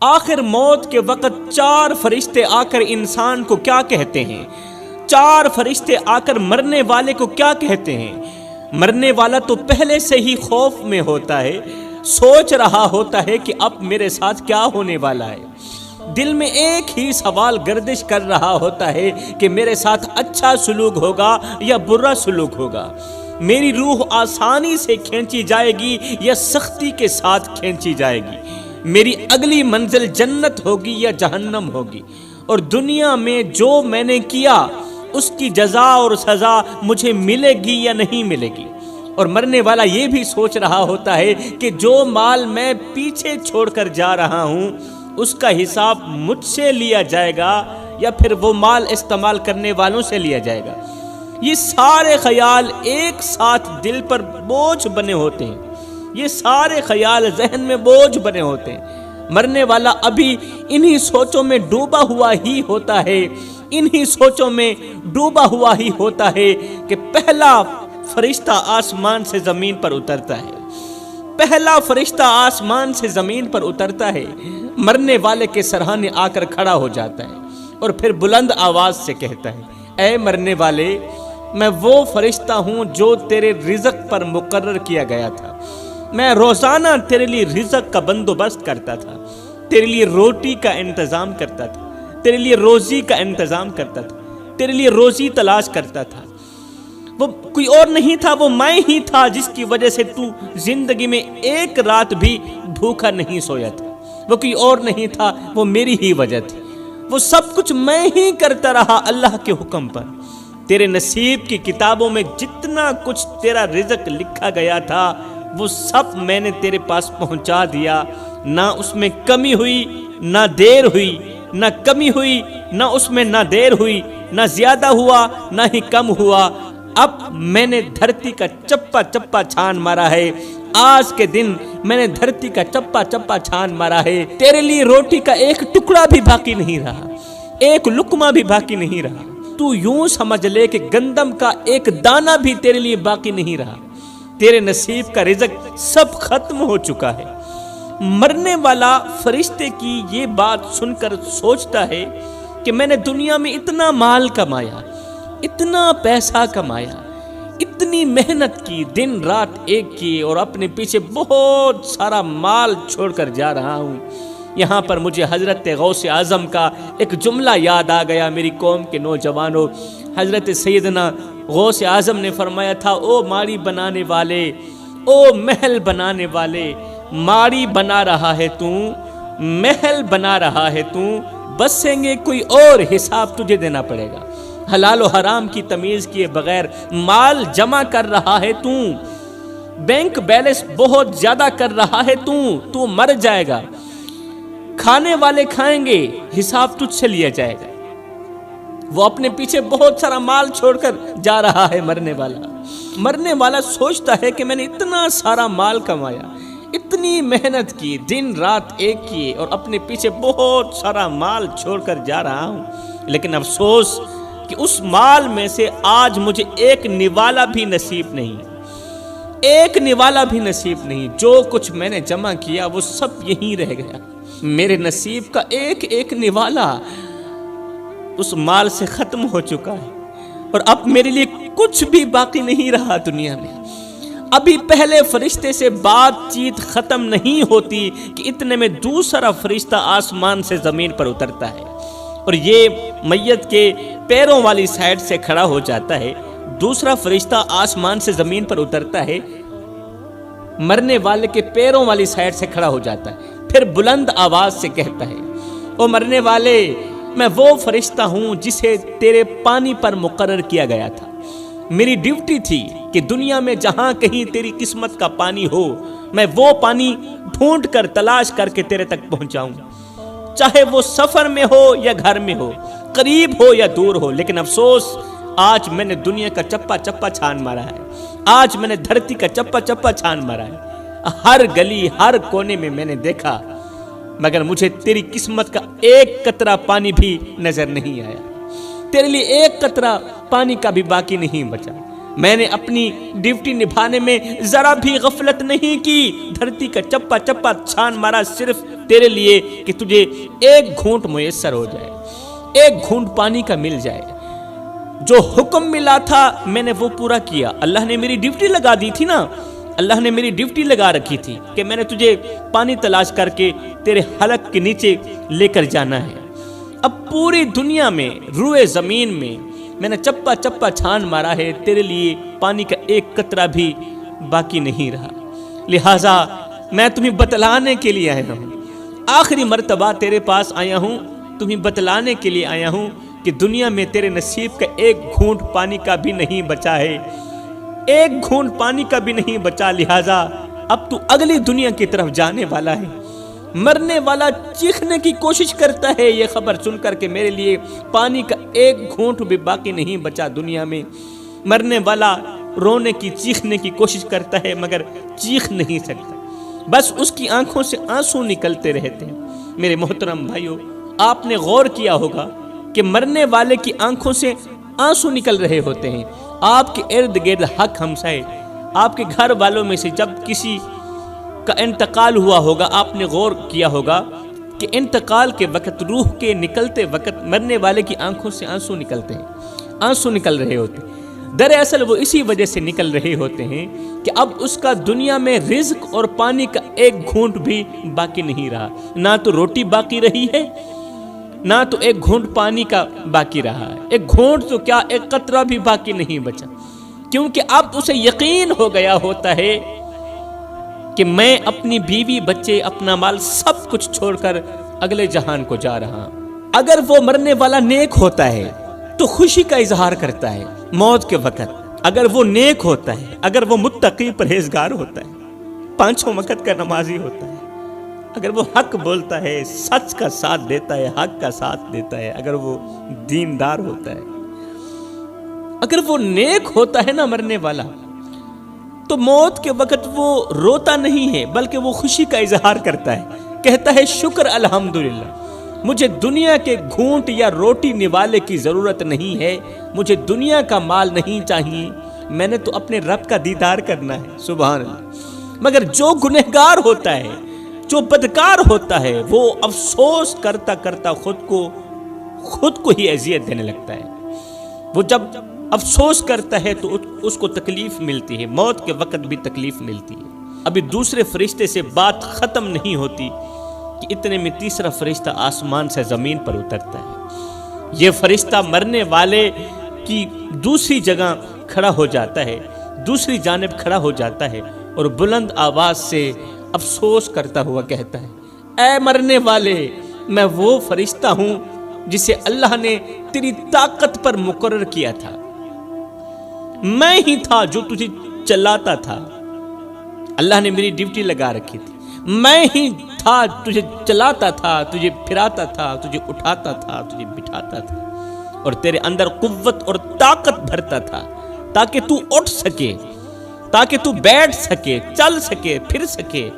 آخر موت کے وقت 4 فرشتے آ کر انسان کو کیا کہتے ہیں؟ 4 فرشتے آ کر مرنے والے کو کیا کہتے ہیں؟ مرنے والا تو پہلے سے ہی خوف میں ہوتا ہے، سوچ رہا ہوتا ہے کہ اب میرے ساتھ کیا ہونے والا ہے۔ دل میں ایک ہی سوال گردش کر رہا ہوتا ہے کہ میرے ساتھ اچھا سلوک ہوگا یا برا سلوک ہوگا، میری روح آسانی سے کھینچی جائے گی یا سختی کے ساتھ کھینچی جائے گی، میری اگلی منزل جنت ہوگی یا جہنم ہوگی، اور دنیا میں جو میں نے کیا اس کی جزا اور سزا مجھے ملے گی یا نہیں ملے گی۔ اور مرنے والا یہ بھی سوچ رہا ہوتا ہے کہ جو مال میں پیچھے چھوڑ کر جا رہا ہوں اس کا حساب مجھ سے لیا جائے گا یا پھر وہ مال استعمال کرنے والوں سے لیا جائے گا۔ یہ سارے خیال ایک ساتھ دل پر بوجھ بنے ہوتے ہیں، یہ سارے خیال ذہن میں بوجھ بنے ہوتے ہیں۔ مرنے والا ابھی انہی سوچوں میں ڈوبا ہوا ہی ہوتا ہے، انہی سوچوں میں ڈوبا ہوا ہی ہوتا ہے کہ پہلا فرشتہ آسمان سے زمین پر اترتا ہے، پہلا فرشتہ آسمان سے زمین پر اترتا ہے، مرنے والے کے سرہانے آ کر کھڑا ہو جاتا ہے اور پھر بلند آواز سے کہتا ہے، اے مرنے والے، میں وہ فرشتہ ہوں جو تیرے رزق پر مقرر کیا گیا تھا، میں روزانہ تیرے لیے رزق کا بندوبست کرتا تھا، تیرے لیے روٹی کا انتظام کرتا تھا، تیرے لیے روزی کا انتظام کرتا تھا، تیرے لیے روزی تلاش کرتا تھا۔ وہ کوئی اور نہیں تھا، وہ میں ہی تھا جس کی وجہ سے تو زندگی میں ایک رات بھی بھوکا نہیں سویا تھا، وہ کوئی اور نہیں تھا، وہ میری ہی وجہ تھی، وہ سب کچھ میں ہی کرتا رہا اللہ کے حکم پر۔ تیرے نصیب کی کتابوں میں جتنا کچھ تیرا رزق لکھا گیا تھا وہ سب میں نے تیرے پاس پہنچا دیا، نہ اس میں کمی ہوئی نہ دیر ہوئی، نہ کمی ہوئی نہ اس میں نہ دیر ہوئی، نہ زیادہ ہوا نہ ہی کم ہوا۔ اب میں نے دھرتی کا چپا چپا چھان مارا ہے، آج کے دن میں نے دھرتی کا چپا چپا چھان مارا ہے، تیرے لیے روٹی کا ایک ٹکڑا بھی باقی نہیں رہا، ایک لقمہ بھی باقی نہیں رہا۔ تو یوں سمجھ لے کہ گندم کا ایک دانہ بھی تیرے لیے باقی نہیں رہا، تیرے نصیب کا رزق سب ختم ہو چکا ہے۔ مرنے والا فرشتے کی یہ بات سن کر سوچتا ہے کہ میں نے دنیا میں اتنا مال کمایا، اتنا پیسہ کمایا، اتنی محنت کی، دن رات ایک کی، اور اپنے پیچھے بہت سارا مال چھوڑ کر جا رہا ہوں۔ یہاں پر مجھے حضرت غوث اعظم کا ایک جملہ یاد آ گیا، میری قوم کے نوجوانوں۔ حضرت سیدنا غوث اعظم نے فرمایا تھا، او ماڑی بنانے والے، او محل بنانے والے، ماڑی بنا رہا ہے تو، محل بنا رہا ہے تو، بسیں گے کوئی اور، حساب تجھے دینا پڑے گا۔ حلال و حرام کی تمیز کیے بغیر مال جمع کر رہا ہے تو، بینک بیلنس بہت زیادہ کر رہا ہے تو مر جائے گا، کھانے والے کھائیں گے، حساب تجھ سے لیا جائے گا۔ وہ اپنے پیچھے بہت سارا مال چھوڑ کر جا رہا ہے مرنے والا سوچتا ہے کہ میں نے اتنا سارا مال کمایا، اتنی محنت کی، دن رات ایک کیے، اور اپنے پیچھے بہت سارا مال چھوڑ کر جا رہا ہوں، لیکن افسوس کہ اس مال میں سے آج مجھے ایک نوالا بھی نصیب نہیں، ایک نوالا بھی نصیب نہیں۔ جو کچھ میں نے جمع کیا وہ سب یہیں رہ گیا، میرے نصیب کا ایک ایک نوالا اس مال سے ختم ہو چکا ہے، اور اب میرے لیے کچھ بھی باقی نہیں رہا دنیا میں۔ ابھی پہلے فرشتے سے بات چیت ختم نہیں ہوتی کہ اتنے میں دوسرا فرشتہ آسمان سے زمین پر اترتا ہے، اور یہ میت کے پیروں والی سائیڈ سے کھڑا ہو جاتا ہے۔ دوسرا فرشتہ آسمان سے زمین پر اترتا ہے، مرنے والے کے پیروں والی سائیڈ سے کھڑا ہو جاتا ہے، پھر بلند آواز سے کہتا ہے، او مرنے والے، میں وہ فرشتہ ہوں جسے تیرے پانی پر مقرر کیا گیا تھا۔ میری ڈیوٹی تھی کہ دنیا میں جہاں کہیں تیری قسمت کا پانی ہو، میں وہ پانی ڈھونڈ کر تلاش کر کے تیرے تک پہنچاؤں، چاہے وہ سفر میں ہو یا گھر میں ہو، قریب ہو یا دور ہو۔ لیکن افسوس، آج میں نے دنیا کا چپا چپا چھان مارا ہے، آج میں نے دھرتی کا چپا چپا چھان مارا ہے، ہر گلی ہر کونے میں نے دیکھا، مگر مجھے تیری قسمت کا ایک قطرہ پانی بھی نظر نہیں آیا، تیرے لیے ایک قطرہ پانی کا بھی باقی نہیں بچا۔ میں نے اپنی ڈیوٹی نبھانے میں ذرا بھی غفلت نہیں کی، دھرتی کا چپا چپا چھان مارا صرف تیرے لیے کہ تجھے ایک گھونٹ میسر ہو جائے، ایک گھونٹ پانی کا مل جائے۔ جو حکم ملا تھا میں نے وہ پورا کیا۔ اللہ نے میری ڈیوٹی لگا دی تھی نا، اللہ نے میری ڈیوٹی لگا رکھی تھی کہ میں نے تجھے پانی تلاش کر کے تیرے حلق کے نیچے لے کر جانا ہے۔ اب پوری دنیا میں، روئے زمین میں نے چپا چپا چھان مارا ہے، تیرے لیے پانی کا ایک قطرہ بھی باقی نہیں رہا۔ لہٰذا میں تمہیں بتلانے کے لیے آیا ہوں، آخری مرتبہ تیرے پاس آیا ہوں، تمہیں بتلانے کے لیے آیا ہوں کہ دنیا میں تیرے نصیب کا ایک گھونٹ پانی کا بھی نہیں بچا ہے، ایک گھونٹ پانی کا بھی نہیں بچا۔ لہٰذا اب تو اگلی دنیا کی طرف جانے والا ہے۔ مرنے والا چیخنے کی کوشش کرتا ہے یہ خبر سن کر کہ میرے لیے پانی کا ایک گھونٹ بھی باقی نہیں بچا دنیا میں۔ مرنے والا رونے کی، چیخنے کی کوشش کرتا ہے مگر چیخ نہیں سکتا، بس اس کی آنکھوں سے آنسو نکلتے رہتے ہیں۔ میرے محترم بھائیو، آپ نے غور کیا ہوگا کہ مرنے والے کی آنکھوں سے آنسو نکل رہے ہوتے ہیں۔ آپ کے ارد گرد حق ہمسائے، آپ کے گھر والوں میں سے جب کسی کا انتقال ہوا ہوگا، آپ نے غور کیا ہوگا کہ انتقال کے وقت، روح کے نکلتے وقت مرنے والے کی آنکھوں سے آنسو نکلتے ہیں، آنسو نکل رہے ہوتے ہیں۔ دراصل وہ اسی وجہ سے نکل رہے ہوتے ہیں کہ اب اس کا دنیا میں رزق اور پانی کا ایک گھونٹ بھی باقی نہیں رہا، نہ تو روٹی باقی رہی ہے، نہ تو ایک گھونٹ پانی کا باقی رہا ہے، ایک گھونٹ تو کیا ایک قطرہ بھی باقی نہیں بچا، کیونکہ اب اسے یقین ہو گیا ہوتا ہے کہ میں اپنی بیوی، بچے، اپنا مال سب کچھ چھوڑ کر اگلے جہان کو جا رہا ہوں۔ اگر وہ مرنے والا نیک ہوتا ہے تو خوشی کا اظہار کرتا ہے موت کے وقت، اگر وہ نیک ہوتا ہے، اگر وہ متقی پرہیزگار ہوتا ہے، پانچوں وقت کا نمازی ہوتا ہے، اگر وہ حق بولتا ہے، سچ کا ساتھ دیتا ہے، حق کا ساتھ دیتا ہے، اگر وہ دیندار ہوتا ہے، اگر وہ نیک ہوتا ہے نا مرنے والا، تو موت کے وقت وہ روتا نہیں ہے بلکہ وہ خوشی کا اظہار کرتا ہے، کہتا ہے شکر الحمدللہ، مجھے دنیا کے گھونٹ یا روٹی نوالے کی ضرورت نہیں ہے، مجھے دنیا کا مال نہیں چاہیے، میں نے تو اپنے رب کا دیدار کرنا ہے۔ سبحان اللہ۔ مگر جو گنہگار ہوتا ہے، جو بدکار ہوتا ہے، وہ افسوس کرتا کرتا خود کو ہی اذیت دینے لگتا ہے۔ وہ جب افسوس کرتا ہے تو اس کو تکلیف ملتی ہے، موت کے وقت بھی تکلیف ملتی ہے۔ ابھی دوسرے فرشتے سے بات ختم نہیں ہوتی کہ اتنے میں تیسرا فرشتہ آسمان سے زمین پر اترتا ہے۔ یہ فرشتہ مرنے والے کی دوسری جگہ کھڑا ہو جاتا ہے، دوسری جانب کھڑا ہو جاتا ہے اور بلند آواز سے افسوس کرتا ہوا کہتا ہے، اے مرنے والے، میں وہ فرشتہ ہوں جسے اللہ نے تیری طاقت پر مقرر کیا تھا، میں ہی تھا جو تجھے چلاتا تھا، اللہ نے میری ڈیوٹی لگا رکھی تھی، میں ہی تھا تجھے چلاتا تھا، تجھے پھراتا تھا، تجھے اٹھاتا تھا، تجھے بٹھاتا تھا اور تیرے اندر قوت اور طاقت بھرتا تھا تاکہ تو اٹھ سکے، تاکہ تو بیٹھ سکے، چل سکے، پھر سکے۔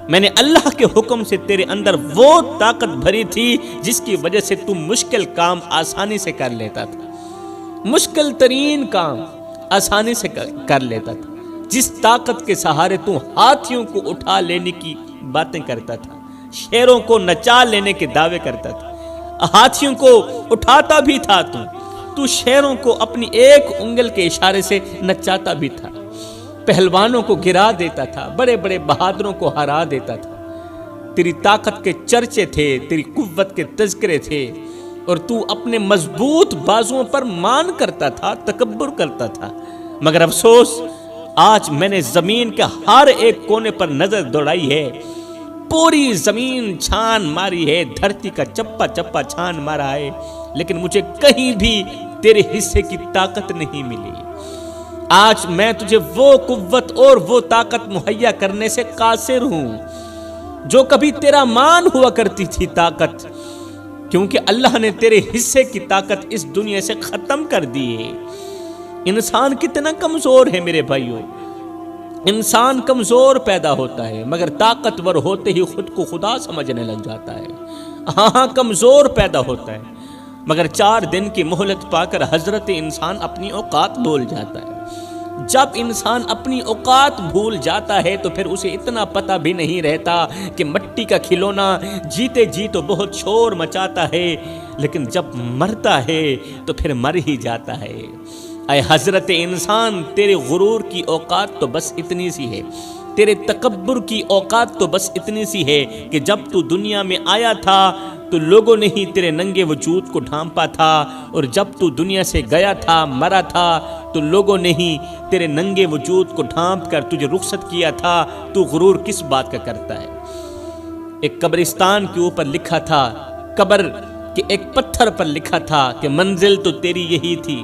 میں نے اللہ کے حکم سے تیرے اندر وہ طاقت بھری تھی جس کی وجہ سے تو مشکل کام آسانی سے کر لیتا تھا، مشکل ترین کام آسانی سے کر لیتا تھا، جس طاقت کے سہارے تو ہاتھیوں کو اٹھا لینے کی باتیں کرتا تھا، شیروں کو نچا لینے کے دعوے کرتا تھا، ہاتھیوں کو اٹھاتا بھی تھا، تو شیروں کو اپنی ایک انگل کے اشارے سے نچاتا بھی تھا، پہلوانوں کو گرا دیتا تھا، بڑے بڑے بہادروں کو ہرا دیتا تھا۔ تیری طاقت کے چرچے تھے، تیری قوت کے تذکرے تھے، اور تو اپنے مضبوط بازوؤں پر مان کرتا تھا، تکبر کرتا تھا۔ مگر افسوس، آج میں نے زمین کے ہر ایک کونے پر نظر دوڑائی ہے، پوری زمین چھان ماری ہے، دھرتی کا چپا چپا چھان مارا ہے، لیکن مجھے کہیں بھی تیرے حصے کی طاقت نہیں ملی۔ آج میں تجھے وہ قوت اور وہ طاقت مہیا کرنے سے قاصر ہوں جو کبھی تیرا مان ہوا کرتی تھی طاقت، کیونکہ اللہ نے تیرے حصے کی طاقت اس دنیا سے ختم کر دی ہے۔ انسان کتنا کمزور ہے میرے بھائیوں، انسان کمزور پیدا ہوتا ہے مگر طاقتور ہوتے ہی خود کو خدا سمجھنے لگ جاتا ہے۔ ہاں کمزور پیدا ہوتا ہے مگر 4 دن کی مہلت پا کر حضرت انسان اپنی اوقات بھول جاتا ہے۔ جب انسان اپنی اوقات بھول جاتا ہے تو پھر اسے اتنا پتہ بھی نہیں رہتا کہ مٹی کا کھلونا جیتے جی تو بہت شور مچاتا ہے، لیکن جب مرتا ہے تو پھر مر ہی جاتا ہے۔ اے حضرت انسان، تیرے غرور کی اوقات تو بس اتنی سی ہے، تیرے تکبر کی اوقات تو بس اتنی سی ہے کہ جب تو دنیا میں آیا تھا تو لوگوں نے ہی تیرے ننگے وجود کو ڈھانپا تھا، اور جب تو دنیا سے گیا تھا، مرا تھا، تو لوگوں نے ہی تیرے ننگے وجود کو ڈھانپ کر تجھے رخصت کیا تھا۔ تو غرور کس بات کا کرتا ہے؟ ایک قبرستان کے اوپر لکھا تھا، قبر کے ایک پتھر پر لکھا تھا کہ منزل تو تیری یہی تھی،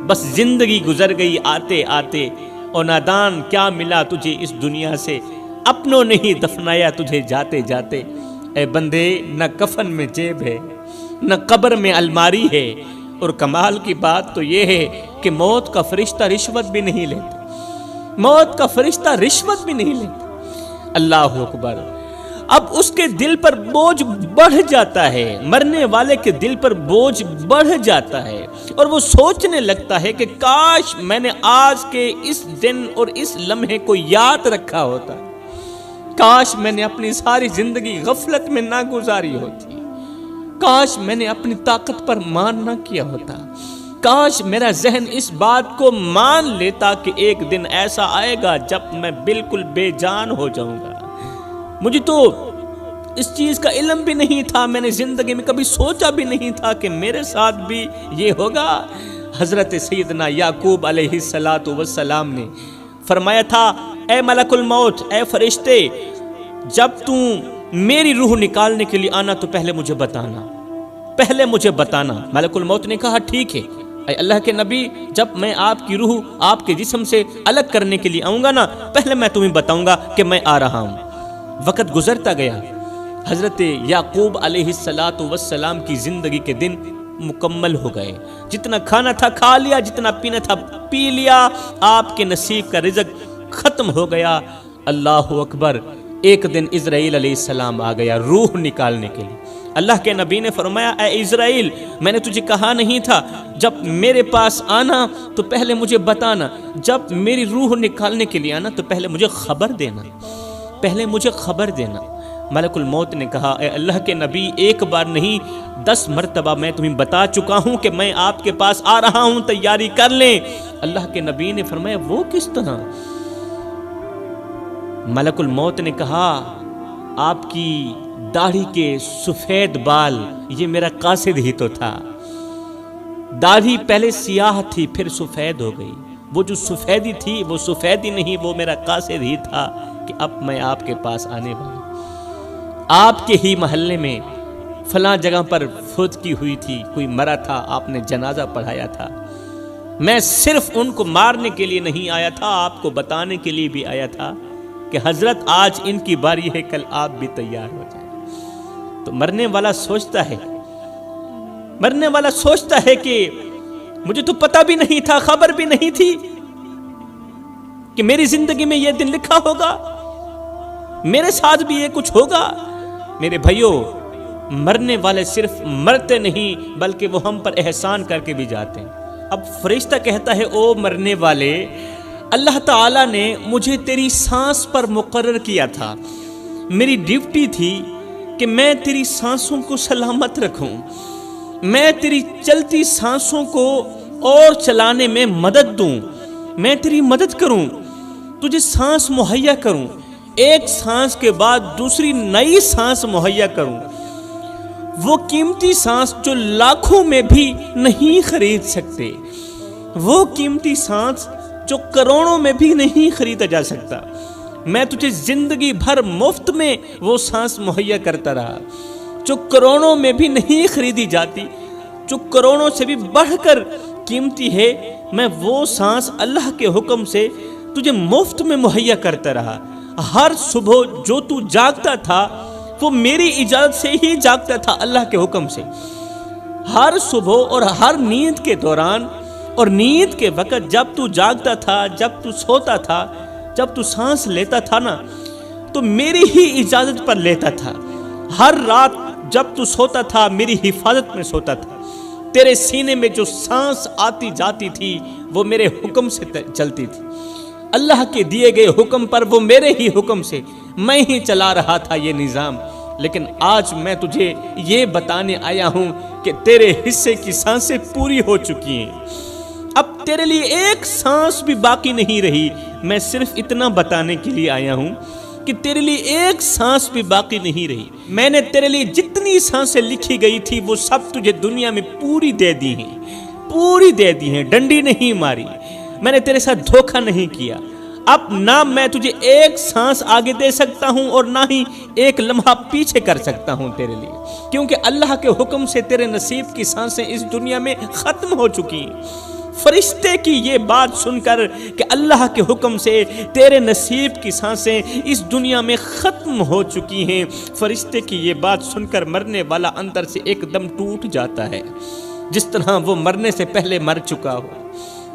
بس زندگی گزر گئی آتے آتے، اور نادان کیا ملا تجھے اس دنیا سے، اپنوں نے ہی دفنایا تجھے جاتے جاتے۔ اے بندے، نہ کفن میں جیب ہے، نہ قبر میں الماری ہے، اور کمال کی بات تو یہ ہے کہ موت کا فرشتہ رشوت بھی نہیں لیتا، موت کا فرشتہ رشوت بھی نہیں لیتا۔ اللہ اکبر۔ اب اس کے دل پر بوجھ بڑھ جاتا ہے، مرنے والے کے دل پر بوجھ بڑھ جاتا ہے، اور وہ سوچنے لگتا ہے کہ کاش میں نے آج کے اس دن اور اس لمحے کو یاد رکھا ہوتا، کاش میں نے اپنی ساری زندگی غفلت میں نہ گزاری ہوتی، کاش میں نے اپنی طاقت پر مان نہ کیا ہوتا، کاش میرا ذہن اس بات کو مان لیتا کہ ایک دن ایسا آئے گا جب میں بالکل بے جان ہو جاؤں گا۔ مجھے تو اس چیز کا علم بھی نہیں تھا، میں نے زندگی میں کبھی سوچا بھی نہیں تھا کہ میرے ساتھ بھی یہ ہوگا۔ حضرت سیدنا یعقوب علیہ السلام نے فرمایا تھا، اے ملک الموت، اے فرشتے، جب تم میری روح نکالنے کے لیے آنا تو پہلے مجھے بتانا، پہلے مجھے بتانا۔ ملک الموت نے کہا ٹھیک ہے، اے اللہ کے نبی، جب میں آپ کی روح آپ کے جسم سے الگ کرنے کے لیے آؤں گا نا، پہلے میں تمہیں بتاؤں گا کہ میں آ رہا ہوں۔ وقت گزرتا گیا، حضرت یعقوب علیہ السلام کی زندگی کے دن مکمل ہو گئے، جتنا کھانا تھا کھا لیا، جتنا پینا تھا پی لیا، آپ کے نصیب کا رزق ختم ہو گیا۔ اللہ اکبر۔ ایک دن اسرائیل علیہ السلام آ گیا روح نکالنے کے لیے۔ اللہ کے نبی نے فرمایا، اے اسرائیل، میں نے تجھے کہا نہیں تھا جب میرے پاس آنا تو پہلے مجھے بتانا، جب میری روح نکالنے کے لیے آنا تو پہلے مجھے خبر دینا، پہلے مجھے خبر دینا۔ ملک الموت نے کہا، اے اللہ کے نبی، ایک بار نہیں 10 مرتبہ میں تمہیں بتا چکا ہوں کہ میں آپ کے پاس آ رہا ہوں، تیاری کر لیں۔ اللہ کے نبی نے فرمایا، وہ کس طرح؟ ملک الموت نے کہا، آپ کی داڑھی کے سفید بال، یہ میرا قاصد ہی تو تھا۔ داڑھی پہلے سیاہ تھی پھر سفید ہو گئی، وہ جو سفیدی تھی وہ سفیدی نہیں، وہ میرا قاصد ہی تھا کہ اب میں آپ کے پاس آنے والا۔ آپ کے ہی محلے میں فلاں جگہ پر فوت کی ہوئی تھی، کوئی مرا تھا، آپ نے جنازہ پڑھایا تھا۔ میں صرف ان کو مارنے کے لیے نہیں آیا تھا، آپ کو بتانے کے لیے بھی آیا تھا کہ حضرت آج ان کی باری ہے، کل آپ بھی تیار ہو جائیں۔ تو مرنے والا سوچتا ہے، مرنے والا سوچتا ہے کہ مجھے تو پتہ بھی نہیں تھا، خبر بھی نہیں تھی کہ میری زندگی میں یہ دن لکھا ہوگا، میرے ساتھ بھی یہ کچھ ہوگا۔ میرے بھائیوں، مرنے والے صرف مرتے نہیں بلکہ وہ ہم پر احسان کر کے بھی جاتے ہیں۔ اب فرشتہ کہتا ہے، او مرنے والے، اللہ تعالیٰ نے مجھے تیری سانس پر مقرر کیا تھا، میری ڈیوٹی تھی کہ میں تیری سانسوں کو سلامت رکھوں، میں تیری چلتی سانسوں کو اور چلانے میں مدد دوں، میں تیری مدد کروں، تجھے سانس مہیا کروں، ایک سانس کے بعد دوسری نئی سانس مہیا کروں، وہ قیمتی سانس جو لاکھوں میں بھی نہیں خرید سکتے، وہ قیمتی سانس جو کروڑوں میں بھی نہیں خریدا جا سکتا، میں تجھے زندگی بھر مفت میں وہ سانس مہیا کرتا رہا جو کروڑوں میں بھی نہیں خریدی جاتی، جو کروڑوں سے بھی بڑھ کر قیمتی ہے، میں وہ سانس اللہ کے حکم سے تجھے مفت میں مہیا کرتا رہا۔ ہر صبح جو تو جاگتا تھا وہ میری اجازت سے ہی جاگتا تھا، اللہ کے حکم سے۔ ہر صبح اور ہر نیند کے دوران اور نیند کے وقت جب تو جاگتا تھا، جب تو سوتا تھا، جب تو سانس لیتا تھا نا، تو میری ہی اجازت پر لیتا تھا۔ ہر رات جب تو سوتا تھا میری حفاظت میں سوتا تھا، تیرے سینے میں جو سانس آتی جاتی تھی وہ میرے حکم سے چلتی تھی، اللہ کے دیے گئے حکم پر، وہ میرے ہی حکم سے میں ہی چلا رہا تھا یہ نظام۔ لیکن آج میں تجھے یہ بتانے آیا ہوں کہ تیرے حصے کی سانسیں پوری ہو چکی ہیں، اب تیرے لیے ایک سانس بھی باقی نہیں رہی۔ میں صرف اتنا بتانے کے لیے آیا ہوں کہ تیرے لیے ایک سانس بھی باقی نہیں رہی۔ میں نے تیرے لیے جتنی سانسیں لکھی گئی تھی وہ سب تجھے دنیا میں پوری دے دی ہیں، پوری دے دی ہیں، ڈنڈی نہیں ماری، میں نے تیرے ساتھ دھوکہ نہیں کیا۔ اب نہ میں تجھے ایک سانس آگے دے سکتا ہوں اور نہ ہی ایک لمحہ پیچھے کر سکتا ہوں تیرے لیے، کیونکہ اللہ کے حکم سے تیرے نصیب کی سانسیں اس دنیا میں ختم ہو چکی ہیں۔ فرشتے کی یہ بات سن کر کہ اللہ کے حکم سے تیرے نصیب کی سانسیں اس دنیا میں ختم ہو چکی ہیں، فرشتے کی یہ بات سن کر مرنے والا اندر سے ایک دم ٹوٹ جاتا ہے، جس طرح وہ مرنے سے پہلے مر چکا ہو۔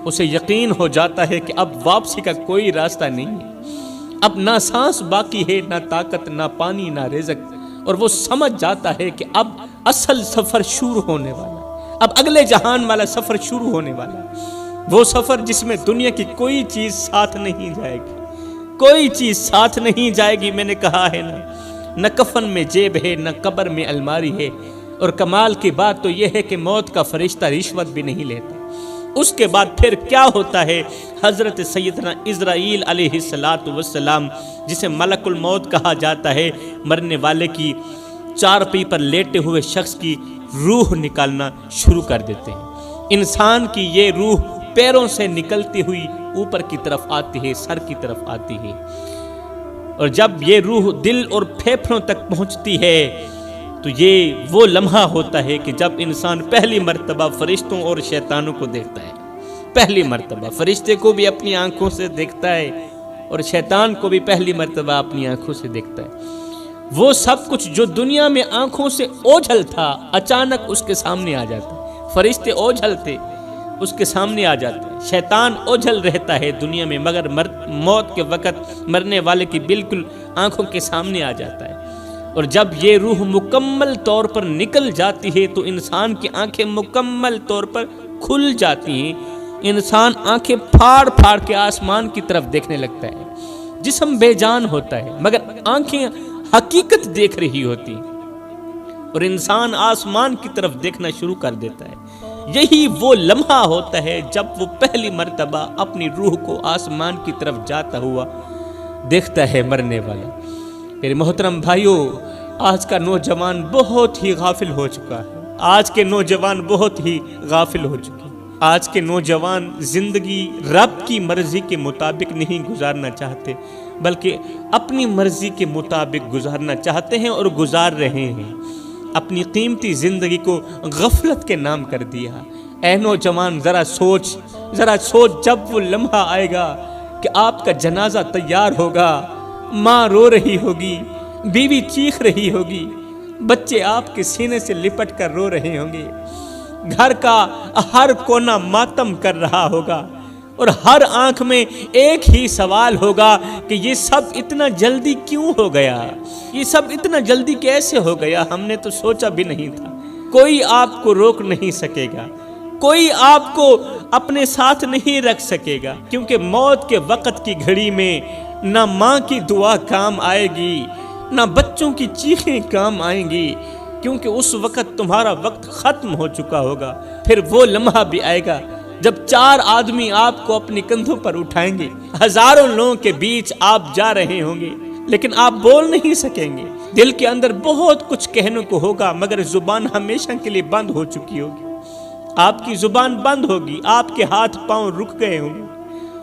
اسے یقین ہو جاتا ہے کہ اب واپسی کا کوئی راستہ نہیں ہے، اب نہ سانس باقی ہے، نہ طاقت، نہ پانی، نہ رزق، اور وہ سمجھ جاتا ہے کہ اب اصل سفر شروع ہونے والا، اب اگلے جہان والا سفر شروع ہونے والا، وہ سفر جس میں دنیا کی کوئی چیز ساتھ نہیں جائے گی، کوئی چیز ساتھ نہیں جائے گی۔ میں نے کہا ہے نہ کفن میں جیب ہے، نہ قبر میں الماری ہے، اور کمال کی بات تو یہ ہے کہ موت کا فرشتہ رشوت بھی نہیں لیتا۔ اس کے بعد پھر کیا ہوتا ہے؟ حضرت سیدنا عزرائیل علیہ السلام، جسے ملک الموت کہا جاتا ہے، مرنے والے کی چارپائی پر لیٹے ہوئے شخص کی روح نکالنا شروع کر دیتے ہیں۔ انسان کی یہ روح پیروں سے نکلتی ہوئی اوپر کی طرف آتی ہے، سر کی طرف آتی ہے، اور جب یہ روح دل اور پھیپھڑوں تک پہنچتی ہے تو یہ وہ لمحہ ہوتا ہے کہ جب انسان پہلی مرتبہ فرشتوں اور شیطانوں کو دیکھتا ہے، پہلی مرتبہ فرشتے کو بھی اپنی آنکھوں سے دیکھتا ہے اور شیطان کو بھی پہلی مرتبہ اپنی آنکھوں سے دیکھتا ہے۔ وہ سب کچھ جو دنیا میں آنکھوں سے اوجھل تھا اچانک اس کے سامنے آ جاتا ہے، فرشتے اوجھل تھے اس کے سامنے آ جاتے ہیں، شیطان اوجھل رہتا ہے دنیا میں، مگر موت کے وقت مرنے والے کی بالکل آنکھوں کے سامنے آ جاتا ہے۔ اور جب یہ روح مکمل طور پر نکل جاتی ہے تو انسان کی آنکھیں مکمل طور پر کھل جاتی ہیں، انسان آنکھیں پھاڑ پھاڑ کے آسمان کی طرف دیکھنے لگتا ہے، جسم بے جان ہوتا ہے مگر آنکھیں حقیقت دیکھ رہی ہوتی ہیں، اور انسان آسمان کی طرف دیکھنا شروع کر دیتا ہے۔ یہی وہ لمحہ ہوتا ہے جب وہ پہلی مرتبہ اپنی روح کو آسمان کی طرف جاتا ہوا دیکھتا ہے مرنے والا۔ میرے محترم بھائیوں، آج کا نوجوان بہت ہی غافل ہو چکا ہے، آج کے نوجوان بہت ہی غافل ہو چکے ہیں۔ آج کے نوجوان زندگی رب کی مرضی کے مطابق نہیں گزارنا چاہتے بلکہ اپنی مرضی کے مطابق گزارنا چاہتے ہیں اور گزار رہے ہیں، اپنی قیمتی زندگی کو غفلت کے نام کر دیا۔ اے نوجوان، ذرا سوچ جب وہ لمحہ آئے گا کہ آپ کا جنازہ تیار ہوگا، ماں رو رہی ہوگی، بیوی چیخ رہی ہوگی، بچے آپ کے سینے سے لپٹ کر رو رہے ہوں گے، گھر کا ہر کونا ماتم کر رہا ہوگا، اور ہر آنکھ میں ایک ہی سوال ہوگا کہ یہ سب اتنا جلدی کیوں ہو گیا، یہ سب اتنا جلدی کیسے ہو گیا، ہم نے تو سوچا بھی نہیں تھا۔ کوئی آپ کو روک نہیں سکے گا، کوئی آپ کو اپنے ساتھ نہیں رکھ سکے گا، کیونکہ موت کے وقت کی گھڑی میں نہ ماں کی دعا کام آئے گی، نہ بچوں کی چیخیں کام آئیں گی، کیونکہ اس وقت تمہارا وقت ختم ہو چکا ہوگا۔ پھر وہ لمحہ بھی آئے گا جب 4 آدمی آپ کو اپنی کندھوں پر اٹھائیں گے، ہزاروں لوگوں کے بیچ آپ جا رہے ہوں گے لیکن آپ بول نہیں سکیں گے، دل کے اندر بہت کچھ کہنے کو ہوگا مگر زبان ہمیشہ کے لیے بند ہو چکی ہوگی، آپ کی زبان بند ہوگی، آپ کے ہاتھ پاؤں رک گئے ہوں گے،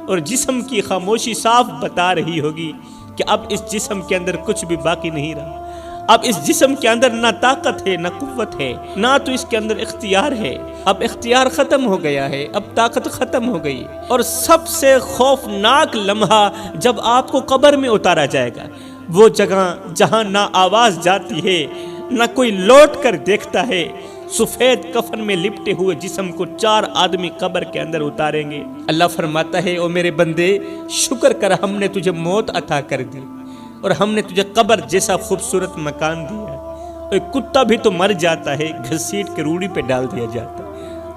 اور جسم کی خاموشی صاف بتا رہی ہوگی کہ اب اس جسم کے اندر کچھ بھی باقی نہیں رہا، اب اس جسم کے اندر نہ طاقت ہے، نہ قوت ہے، نہ تو اس کے اندر اختیار ہے، اب اختیار ختم ہو گیا ہے، اب طاقت ختم ہو گئی۔ اور سب سے خوفناک لمحہ جب آپ کو قبر میں اتارا جائے گا، وہ جگہ جہاں نہ آواز جاتی ہے، نہ کوئی لوٹ کر دیکھتا ہے، سفید کفن میں لپٹے ہوئے جسم کو 4 آدمی قبر کے اندر اتاریں گے۔ اللہ فرماتا ہے، او میرے بندے، شکر کر ہم نے تجھے موت عطا کر دی اور ہم نے تجھے قبر جیسا خوبصورت مکان دیا۔ اور کتا بھی تو مر جاتا ہے، گھسیٹ کے روڑی پہ ڈال دیا جاتا ہے،